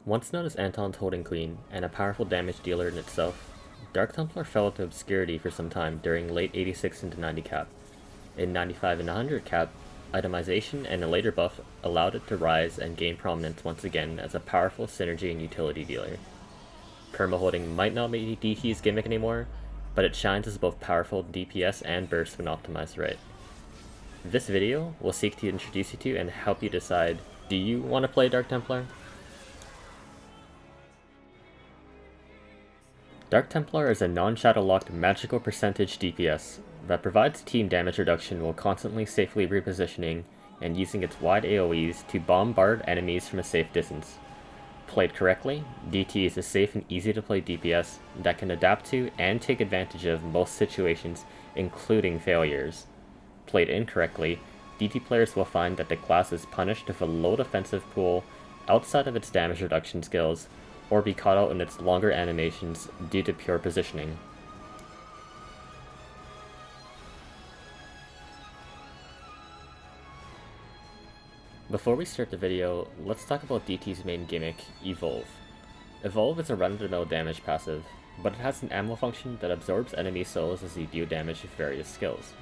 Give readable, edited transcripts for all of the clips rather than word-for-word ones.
Once known as Anton's Holding Queen, and a powerful damage dealer in itself, Dark Templar fell into obscurity for some time during late 86 into 90 cap. In 95 and 100 cap, itemization and a later buff allowed it to rise and gain prominence once again as a powerful synergy and utility dealer. Perma holding might not be DT's gimmick anymore, but it shines as both powerful DPS and burst when optimized right. This video will seek to introduce you to and help you decide, do you want to play Dark Templar? Dark Templar is a non-shadow locked magical percentage DPS that provides team damage reduction while constantly safely repositioning and using its wide AoEs to bombard enemies from a safe distance. Played correctly, DT is a safe and easy to play DPS that can adapt to and take advantage of most situations, including failures. Played incorrectly, DT players will find that the class is punished with a low defensive pool outside of its damage reduction skills, or be caught out in its longer animations due to pure positioning. Before we start the video, let's talk about DT's main gimmick, Evolve. Evolve is a run-of-the-mill damage passive, but it has an ammo function that absorbs enemy souls as you deal damage with various skills.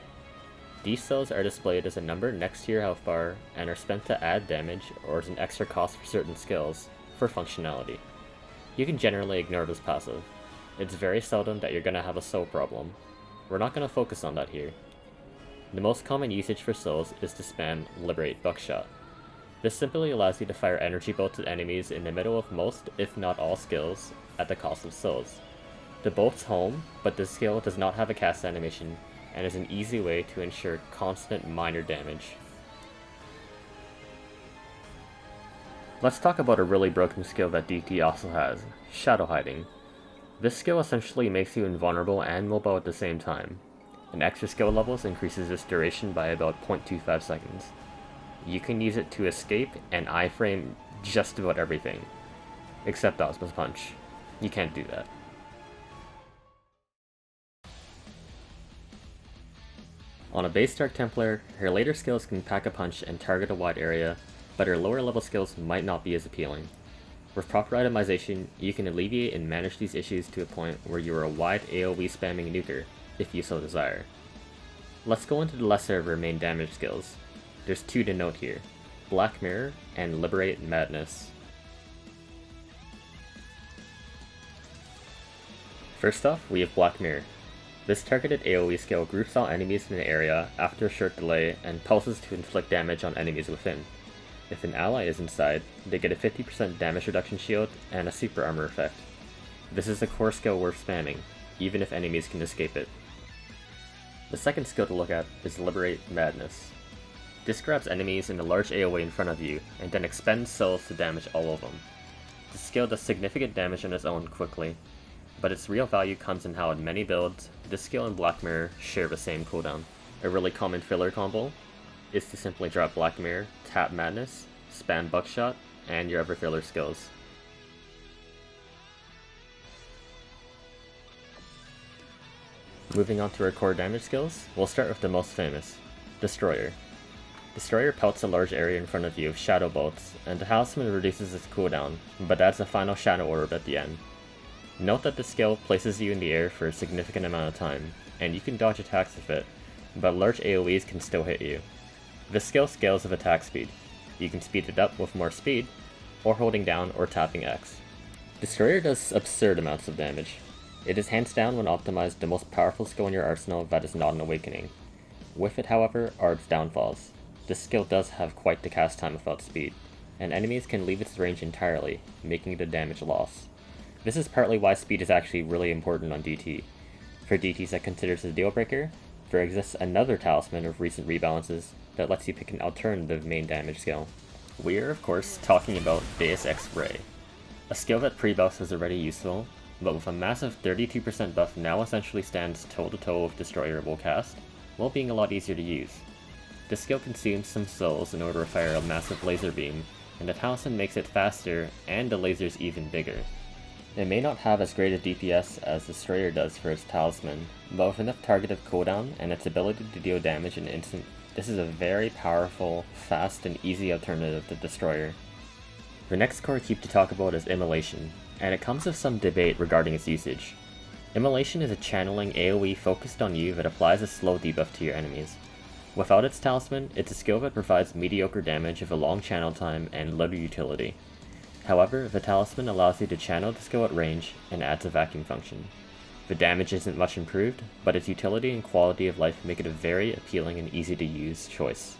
These souls are displayed as a number next to your health bar and are spent to add damage or as an extra cost for certain skills, for functionality. You can generally ignore this passive. It's very seldom that you're going to have a soul problem. We're not going to focus on that here. The most common usage for souls is to spam Liberate Buckshot. This simply allows you to fire energy bolts at enemies in the middle of most, if not all skills, at the cost of souls. The bolt's home, but this skill does not have a cast animation, and is an easy way to ensure constant minor damage. Let's talk about a really broken skill that DT also has, Shadow Hiding. This skill essentially makes you invulnerable and mobile at the same time. In extra skill levels increases its duration by about 0.25 seconds. You can use it to escape and iframe just about everything, except Osmo's Punch. You can't do that. On a base Dark Templar, her later skills can pack a punch and target a wide area, but her lower level skills might not be as appealing. With proper itemization, you can alleviate and manage these issues to a point where you are a wide AoE spamming nuker, if you so desire. Let's go into the lesser of her main damage skills. There's two to note here, Black Mirror and Liberate Madness. First off, we have Black Mirror. This targeted AoE skill groups all enemies in an area after a short delay and pulses to inflict damage on enemies within. If an ally is inside, they get a 50% damage reduction shield and a super armor effect. This is a core skill worth spamming, even if enemies can escape it. The second skill to look at is Liberate Madness. This grabs enemies in a large AoE in front of you, and then expends souls to damage all of them. The skill does significant damage on its own quickly, but its real value comes in how in many builds, this skill and Black Mirror share the same cooldown. A really common filler combo is to simply drop Black Mirror, tap Madness, spam Buckshot, and your other filler skills. Moving on to our core damage skills, we'll start with the most famous, Destroyer. Destroyer pelts a large area in front of you with shadow bolts, and the Talisman reduces its cooldown, but adds a final shadow orb at the end. Note that the skill places you in the air for a significant amount of time, and you can dodge attacks with it, but large AoEs can still hit you. This skill scales with attack speed. You can speed it up with more speed, or holding down or tapping X. Destroyer does absurd amounts of damage. It is hands down when optimized the most powerful skill in your arsenal that is not an awakening. With it, however, are its downfalls. This skill does have quite the cast time without speed, and enemies can leave its range entirely, making it a damage loss. This is partly why speed is actually really important on DT. For DTs that considers it a deal breaker, there exists another talisman of recent rebalances that lets you pick an alternative main damage skill. We are of course talking about Deus Ex Ray, a skill that pre-buffs was already useful, but with a massive 32% buff now essentially stands toe-to-toe with Destroyer will cast, while being a lot easier to use. This skill consumes some souls in order to fire a massive laser beam, and the Talisman makes it faster and the lasers even bigger. It may not have as great a DPS as Destroyer does for its Talisman, but with enough targeted cooldown and its ability to deal damage in an instant, this is a very powerful, fast, and easy alternative to Destroyer. The next core I keep to talk about is Immolation, and it comes with some debate regarding its usage. Immolation is a channeling AoE focused on you that applies a slow debuff to your enemies. Without its Talisman, it's a skill that provides mediocre damage with a long channel time and little utility. However, the Talisman allows you to channel the skill at range and adds a vacuum function. The damage isn't much improved, but its utility and quality of life make it a very appealing and easy to use choice.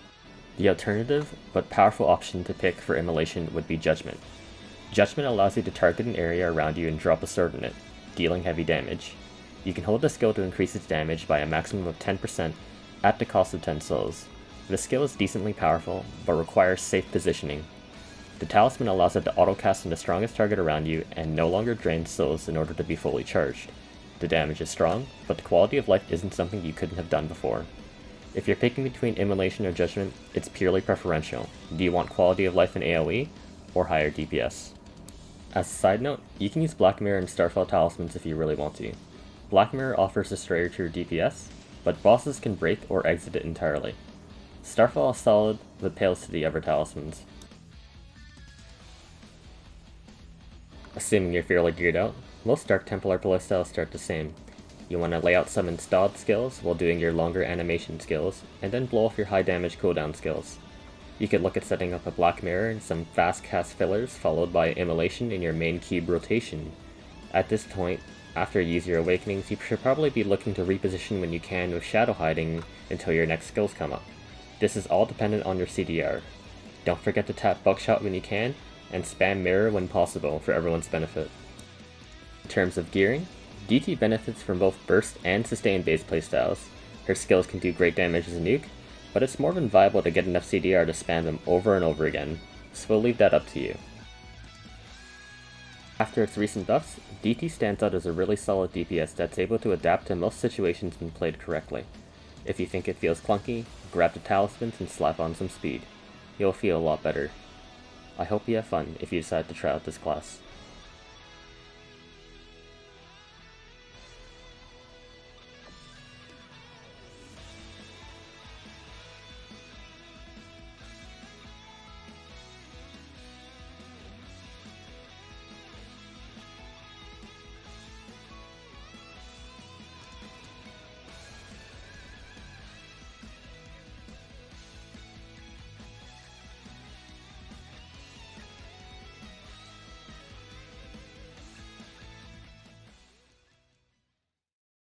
The alternative, but powerful option to pick for Immolation would be Judgment. Judgment allows you to target an area around you and drop a sword in it, dealing heavy damage. You can hold the skill to increase its damage by a maximum of 10% at the cost of 10 souls. The skill is decently powerful, but requires safe positioning. The Talisman allows it to auto-cast on the strongest target around you and no longer drains souls in order to be fully charged. The damage is strong, but the quality of life isn't something you couldn't have done before. If you're picking between Immolation or Judgment, it's purely preferential. Do you want quality of life in AoE, or higher DPS? As a side note, you can use Black Mirror and Starfall Talismans if you really want to. Black Mirror offers Destroyer to your DPS, but bosses can break or exit it entirely. Starfall is solid, but pales to the other Talismans. Assuming you're fairly geared out, most Dark Templar playstyles start the same. You want to lay out some installed skills while doing your longer animation skills, and then blow off your high damage cooldown skills. You could look at setting up a Black Mirror and some fast cast fillers followed by Immolation in your main cube rotation. At this point, after you use your awakenings, you should probably be looking to reposition when you can with shadow hiding until your next skills come up. This is all dependent on your CDR. Don't forget to tap Buckshot when you can, and spam Mirror when possible for everyone's benefit. In terms of gearing, DT benefits from both burst and sustain based playstyles. Her skills can do great damage as a nuke, but it's more than viable to get enough CDR to spam them over and over again, so we'll leave that up to you. After its recent buffs, DT stands out as a really solid DPS that's able to adapt to most situations when played correctly. If you think it feels clunky, grab the Talismans and slap on some speed. You'll feel a lot better. I hope you have fun if you decide to try out this class.